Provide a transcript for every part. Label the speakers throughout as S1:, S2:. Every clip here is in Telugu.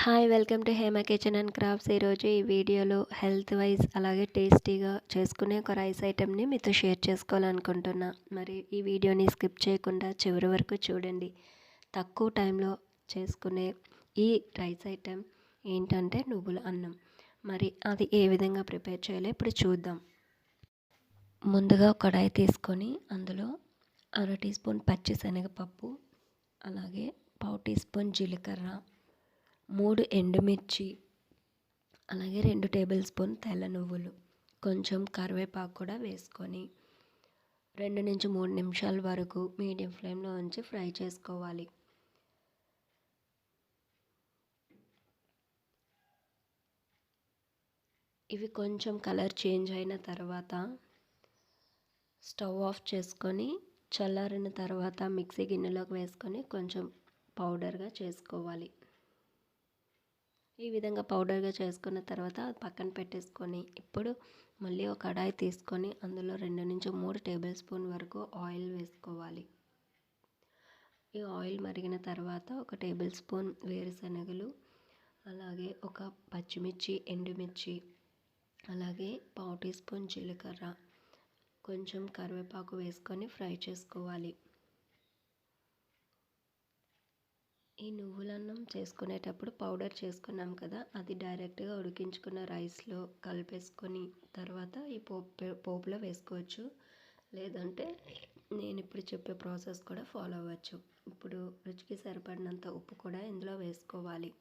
S1: Hi! Welcome to Hema kitchen and crafts. ఈరోజు ఈ వీడియోలో హెల్త్ వైజ్ అలాగే టేస్టీగా చేసుకునే ఒక రైస్ ఐటెంని మీతో షేర్ చేసుకోవాలనుకుంటున్నా. మరి ఈ వీడియోని స్కిప్ చేయకుండా చివరి వరకు చూడండి. తక్కువ టైంలో చేసుకునే ఈ రైస్ ఐటెం ఏంటంటే నువ్వుల అన్నం. మరి అది ఏ విధంగా ప్రిపేర్ చేయాలో ఇప్పుడు చూద్దాం. ముందుగా కడాయి తీసుకొని అందులో 1/2 టీ స్పూన్ పచ్చిశనగపప్పు, అలాగే 1/4 టీ స్పూన్ జీలకర్ర, 3 ఎండుమిర్చి, అలాగే 2 టేబుల్ స్పూన్ తెల్ల నువ్వులు, కొంచెం కరివేపాకు కూడా వేసుకొని 2 నుంచి 3 నిమిషాల వరకు మీడియం ఫ్లేమ్లో ఉంచి ఫ్రై చేసుకోవాలి. ఇవి కొంచెం కలర్ చేంజ్ అయిన తర్వాత స్టవ్ ఆఫ్ చేసుకొని చల్లారిన తర్వాత మిక్సీ గిన్నెలోకి వేసుకొని కొంచెం పౌడర్గా చేసుకోవాలి. ఈ విధంగా పౌడర్గా చేసుకున్న తర్వాత పక్కన పెట్టేసుకొని ఇప్పుడు మళ్ళీ ఒక కడాయి తీసుకొని అందులో 2 నుంచి 3 టేబుల్ స్పూన్ వరకు ఆయిల్ వేసుకోవాలి. ఈ ఆయిల్ మరిగిన తర్వాత ఒక టేబుల్ స్పూన్ వేరుశనగలు, అలాగే ఒక పచ్చిమిర్చి, ఎండుమిర్చి, అలాగే 1/4 టీ స్పూన్ జీలకర్ర, కొంచెం కరివేపాకు వేసుకొని ఫ్రై చేసుకోవాలి. ఈ నువ్వులన్నం చేసుకునేటప్పుడు పౌడర్ చేసుకున్నాం కదా, అది డైరెక్ట్గా ఉడికించుకున్న రైస్లో కలిపేసుకొని తర్వాత ఈ పోపులో వేసుకోవచ్చు. లేదంటే నేను ఇప్పుడు చెప్పే ప్రాసెస్ కూడా ఫాలో అవ్వచ్చు. ఇప్పుడు రుచికి సరిపడినంత ఉప్పు కూడా ఇందులో వేసుకోవాలి.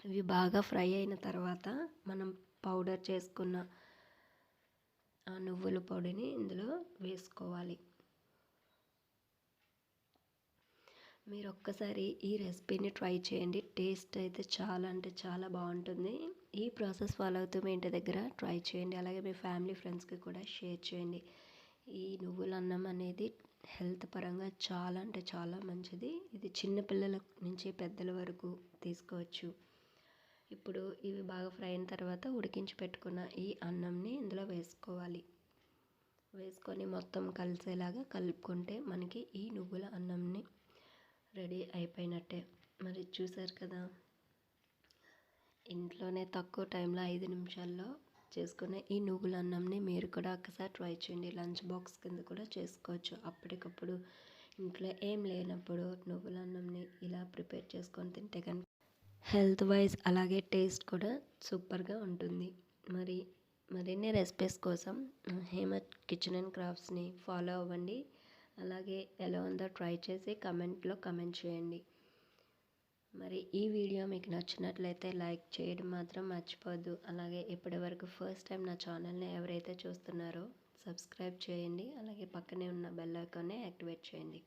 S1: ఇవి బాగా ఫ్రై అయిన తర్వాత మనం పౌడర్ చేసుకున్న ఆ నువ్వుల పొడిని ఇందులో వేసుకోవాలి. మీరు ఒక్కసారి ఈ రెసిపీని ట్రై చేయండి. టేస్ట్ అయితే చాలా అంటే చాలా బాగుంటుంది. ఈ ప్రాసెస్ ఫాలో అవుతూ మీ ఇంటి దగ్గర ట్రై చేయండి. అలాగే మీ ఫ్యామిలీ ఫ్రెండ్స్కి కూడా షేర్ చేయండి. ఈ నువ్వుల అన్నం అనేది హెల్త్ పరంగా చాలా అంటే చాలా మంచిది. ఇది చిన్న పిల్లల నుంచి పెద్దల వరకు తీసుకోవచ్చు. ఇప్పుడు ఇవి బాగా ఫ్రై అయిన తర్వాత ఉడికించి పెట్టుకున్న ఈ అన్నంని ఇందులో వేసుకోవాలి. వేసుకొని మొత్తం కలిసేలాగా కలుపుకుంటే మనకి ఈ నువ్వుల అన్నంని రెడీ అయిపోయినట్టే. మరి చూసారు కదా, ఇంట్లోనే తక్కువ టైంలో 5 నిమిషాల్లో చేసుకునే ఈ నువ్వుల అన్నంని మీరు కూడా ఒకసారి ట్రై చేయండి. లంచ్ బాక్స్ కింద కూడా చేసుకోవచ్చు. అప్పటికప్పుడు ఇంట్లో ఏం లేనప్పుడు నువ్వుల అన్నంని ఇలా ప్రిపేర్ చేసుకొని తింటే కనుక హెల్త్ వైజ్ అలాగే టేస్ట్ కూడా సూపర్గా ఉంటుంది. మరిన్ని రెసిపీస్ కోసం హేమ కిచెన్ అండ్ క్రాఫ్ట్స్ని ఫాలో అవ్వండి. అలాగే ఎలా ఉందో ట్రై చేసి కమెంట్లో కమెంట్ చేయండి. మరి ఈ వీడియో మీకు నచ్చినట్లయితే లైక్ చేయడం మాత్రం మర్చిపోవద్దు. అలాగే ఇప్పటివరకు ఫస్ట్ టైం నా ఛానల్ని ఎవరైతే చూస్తున్నారో సబ్స్క్రైబ్ చేయండి. అలాగే పక్కనే ఉన్న బెల్ ఐకాన్ని యాక్టివేట్ చేయండి.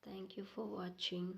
S1: Thank you for watching.